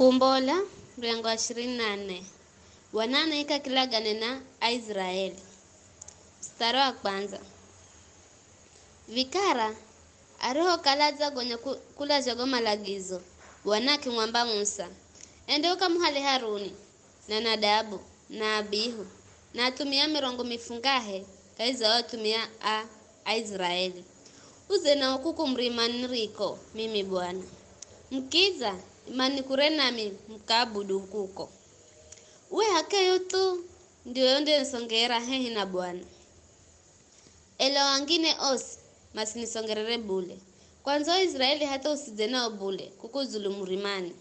Kumbola mlango wa 24. Wanana ika kilagane na Israeli. Mstari wa kwanza. Vikara aroho kalaza gonya kula jago malagizo wanaki mwamba Musa ende ukamuhale Haruni na Nadabu na Abihu na atumia mirongo mifungahe kaiza watumia a Israeli uze na ukuku mrimani riko mimi Bwana mkiza imani kurenami mkabudu kuko we hakeyo tu ndio yonde nsongera hehi na Bwana ela wangine osi masinisongerere bule kwanza Israeli hata usizena bule kukuzulumu rimani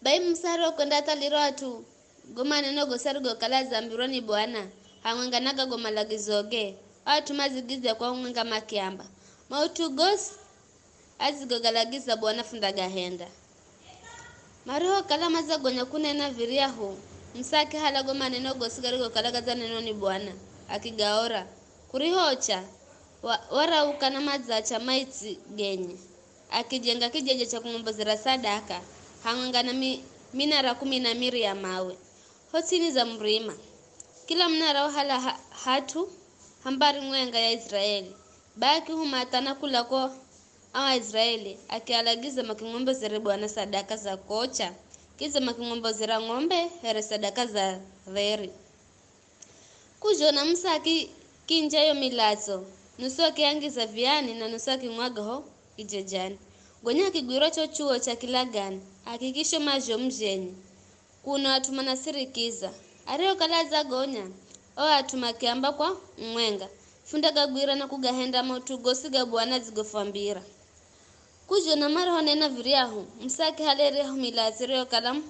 bai msaro kwenda taliro atu goma neno gosargo kala zambironi Bwana hanganganaga goma lagizoge atu mazigize kwa nganga makiamba mautu gos azigogalagiza Bwana fundaga henda maroho kala mazagonya kunena viriahu msake hala goma neno gosigarigo kala za neno ni Bwana akigaora kurihocha wara ukana mazacha maiti genye akijenga kijeje cha kumombozera sadaka hangangana minara 12 ya mawe hotini za mrima kila mnara wahala hatu hambari mwenga ya Israeli baki humatana kula ko awa Israeli akialagiza makingombozera Bwana sadaka za kocha kiza makingombozera ngombe here sadaka za veri kujona msaki kinjayo milazo nusu akiangiza viani na nusu akimwagaho kijejani gonya kigwiro cho chuo cha kilagani hakikisho majo mjenyi kuna watu manasirikiza areo kalaza gonya o atuma kiamba kwa mwenga fundaga gwira na kugahenda motu gosiga Bwana zigofambira kujona maro nena viriahu msaki halereho milaziro kalam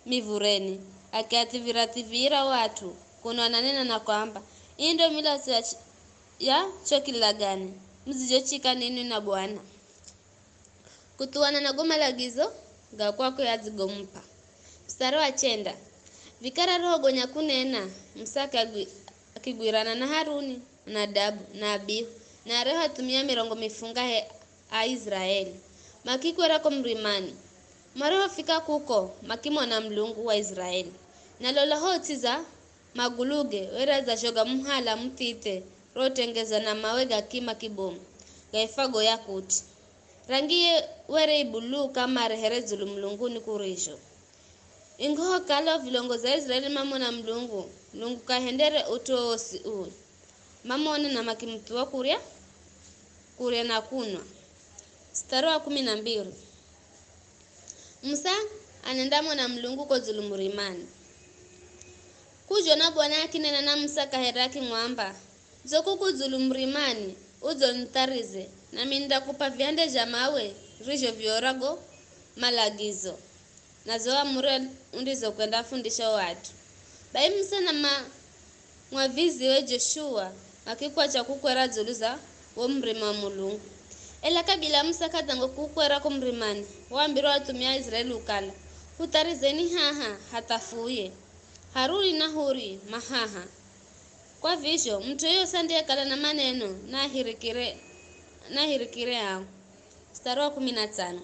mivureni akiativirativira watu kuna wananena na kwamba indo milazo ya chokilagani mzijochika nini na Bwana kutuana na goma lagizo ga kwako yazigompa mstari wa 9 vikara roho gonya kunena msaka akigwirana na Haruni na Nadabu na Abihu na roho atumia mirongo mifunga a Israeli makikwera ko mrimani maroho fika kuko makimo na mlungu wa Israeli na lola hotiza maguluge wera za shoga mhala mtite rotengeza na mawega kima kibomu gaifago yakuti rangie were ibulu kama reherezulu mlunguni kurisho ingo kala vilongo za Israeli mamona mlungu kahendere utosi u mamona na makimtuwa kuria na kunwa mstari wa 12 Musa anendamo na mlungu kwa zulumurimani kujona Bwana akinena na Musa kaheraki mwamba zokuku zulumurimani uzo ntarize na minda kupa viande jamawe rijo vyorago malagizo nazo amure undizo kwenda fundisha watu bai Musa na mwavizi we Joshua akikwa cha kukwera zuluza wo mrima wa Mulungu ela kabila Musa kadango kukwera ko mrimani waambiro watumia Israeli ukala utarizeni haha hatafuye Haruni na Huri mahaha kwa visho mtu yoyo sandia kala na maneno na hirikire hao mstari wa 15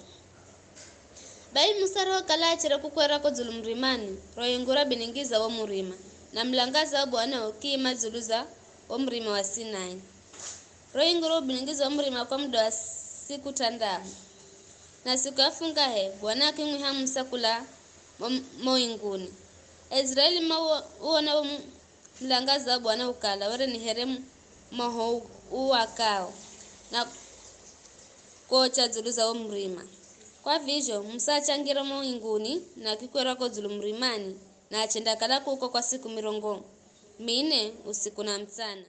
bai Musa roho kala achira kukwera ko zulumrimani royengura biningiza wa murima na mlangaza wa Bwana ukima zuluza wa mrima wa Sinai royengura biningiza wa mrima kwa muda wa siku tandao na siku afungahe Bwana akimwiha Musa kula moinguni Israeli uona mlangaza wa Bwana ukala were ni heremu moho uwakao na kocha zuluza wa mrima kwa visho Musa changira moinguni na kikwera ko zulumrimani na achenda kala kuko kwa siku 4 usiku na mchana